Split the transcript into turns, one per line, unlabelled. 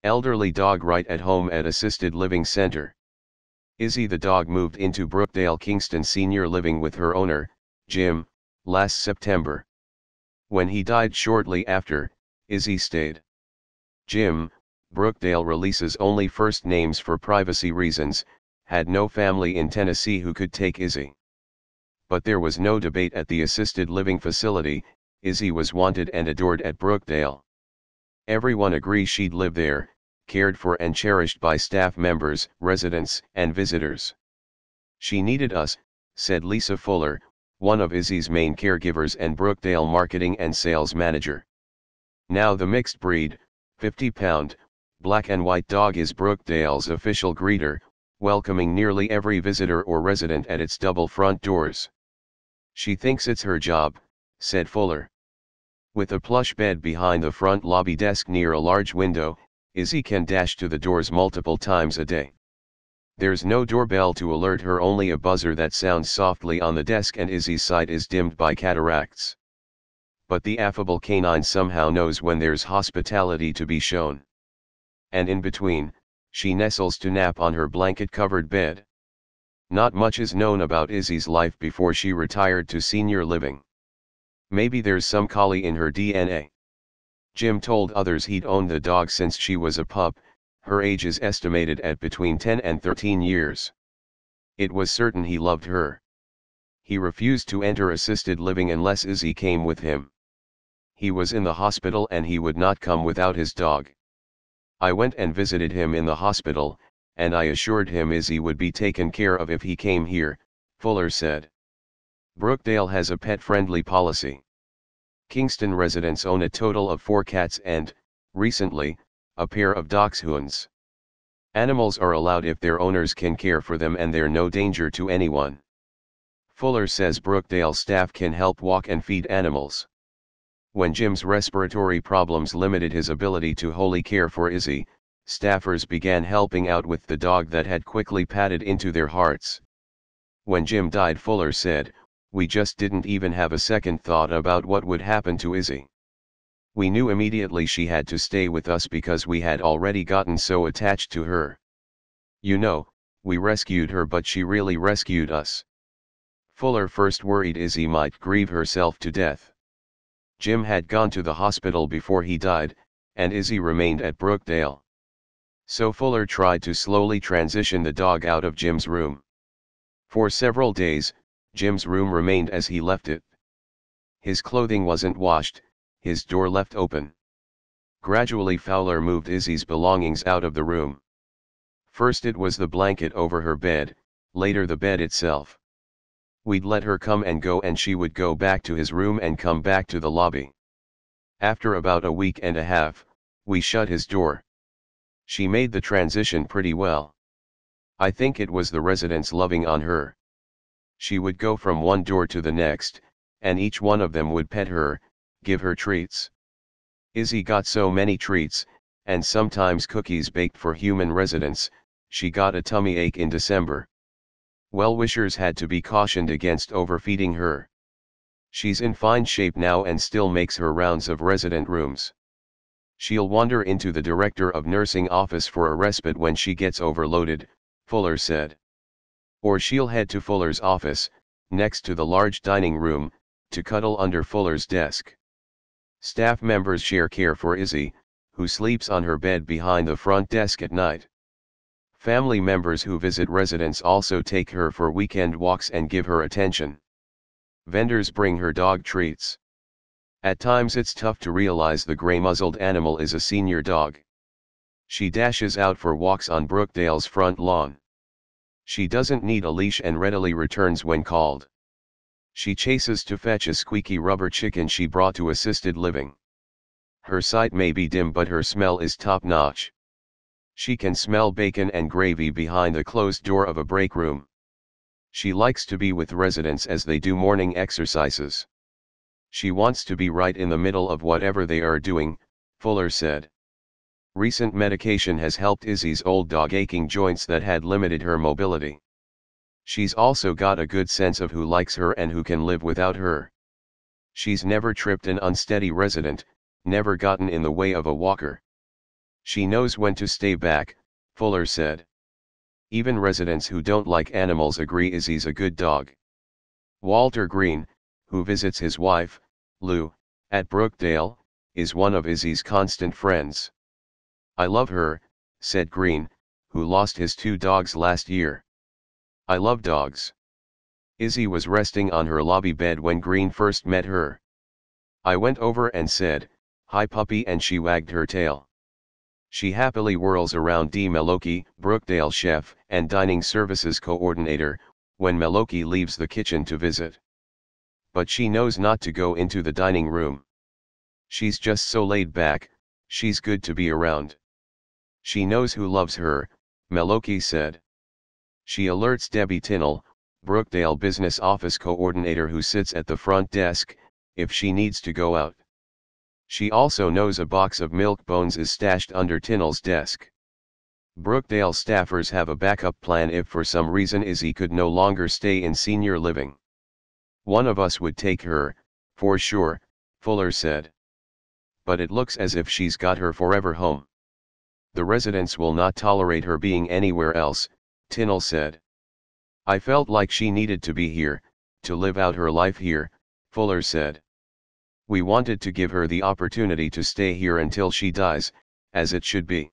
Elderly dog right at home at assisted living center. Izzy the dog moved into Brookdale Kingston Senior Living with her owner, Jim, last September. When he died shortly after, Izzy stayed. Jim, Brookdale releases only first names for privacy reasons, had no family in Tennessee who could take Izzy. But there was no debate at the assisted living facility, Izzy was wanted and adored at Brookdale. Everyone agrees she'd live there, cared for and cherished by staff members, residents, and visitors. She needed us, said Lisa Fuller, one of Izzy's main caregivers and Brookdale marketing and sales manager. Now the mixed breed, 50-pound, black and white dog is Brookdale's official greeter, welcoming nearly every visitor or resident at its double front doors. She thinks it's her job, said Fuller. With a plush bed behind the front lobby desk near a large window, Izzy can dash to the doors multiple times a day. There's no doorbell to alert her, only a buzzer that sounds softly on the desk, and Izzy's sight is dimmed by cataracts. But the affable canine somehow knows when there's hospitality to be shown. And in between, she nestles to nap on her blanket-covered bed. Not much is known about Izzy's life before she retired to senior living. Maybe there's some collie in her DNA. Jim told others he'd owned the dog since she was a pup. Her age is estimated at between 10 and 13 years. It was certain he loved her. He refused to enter assisted living unless Izzy came with him. He was in the hospital and he would not come without his dog. I went and visited him in the hospital, and I assured him Izzy would be taken care of if he came here, Fuller said. Brookdale has a pet-friendly policy. Kingston residents own a total of 4 cats and, recently, a pair of dachshunds. Animals are allowed if their owners can care for them and they're no danger to anyone. Fuller says Brookdale staff can help walk and feed animals. When Jim's respiratory problems limited his ability to wholly care for Izzy, staffers began helping out with the dog that had quickly patted into their hearts. When Jim died, Fuller said, "We just didn't even have a second thought about what would happen to Izzy. We knew immediately she had to stay with us because we had already gotten so attached to her. You know, we rescued her, but she really rescued us." Fuller first worried Izzy might grieve herself to death. Jim had gone to the hospital before he died, and Izzy remained at Brookdale. So Fuller tried to slowly transition the dog out of Jim's room. For several days, Jim's room remained as he left it. His clothing wasn't washed, his door left open. Gradually Fowler moved Izzy's belongings out of the room. First it was the blanket over her bed, later the bed itself. We'd let her come and go and she would go back to his room and come back to the lobby. After about a week and a half, we shut his door. She made the transition pretty well. I think it was the residents loving on her. She would go from one door to the next, and each one of them would pet her, give her treats. Izzy got so many treats, and sometimes cookies baked for human residents, she got a tummy ache in December. Well-wishers had to be cautioned against overfeeding her. She's in fine shape now and still makes her rounds of resident rooms. She'll wander into the director of nursing office for a respite when she gets overloaded, Fuller said. Or she'll head to Fuller's office, next to the large dining room, to cuddle under Fuller's desk. Staff members share care for Izzy, who sleeps on her bed behind the front desk at night. Family members who visit residents also take her for weekend walks and give her attention. Vendors bring her dog treats. At times it's tough to realize the gray-muzzled animal is a senior dog. She dashes out for walks on Brookdale's front lawn. She doesn't need a leash and readily returns when called. She chases to fetch a squeaky rubber chicken she brought to assisted living. Her sight may be dim but her smell is top-notch. She can smell bacon and gravy behind the closed door of a break room. She likes to be with residents as they do morning exercises. She wants to be right in the middle of whatever they are doing, Fuller said. Recent medication has helped Izzy's old dog aching joints that had limited her mobility. She's also got a good sense of who likes her and who can live without her. She's never tripped an unsteady resident, never gotten in the way of a walker. She knows when to stay back, Fuller said. Even residents who don't like animals agree Izzy's a good dog. Walter Green, who visits his wife, Lou, at Brookdale, is one of Izzy's constant friends. I love her, said Green, who lost his 2 dogs last year. I love dogs. Izzy was resting on her lobby bed when Green first met her. I went over and said, "Hi puppy," and she wagged her tail. She happily whirls around D. Meloki, Brookdale chef and dining services coordinator, when Meloki leaves the kitchen to visit. But she knows not to go into the dining room. She's just so laid back, she's good to be around. She knows who loves her, Meloki said. She alerts Debbie Tinnell, Brookdale business office coordinator who sits at the front desk, if she needs to go out. She also knows a box of milk bones is stashed under Tinnell's desk. Brookdale staffers have a backup plan if for some reason Izzy could no longer stay in senior living. One of us would take her, for sure, Fuller said. But it looks as if she's got her forever home. The residents will not tolerate her being anywhere else, Tinnell said. I felt like she needed to be here, to live out her life here, Fuller said. We wanted to give her the opportunity to stay here until she dies, as it should be.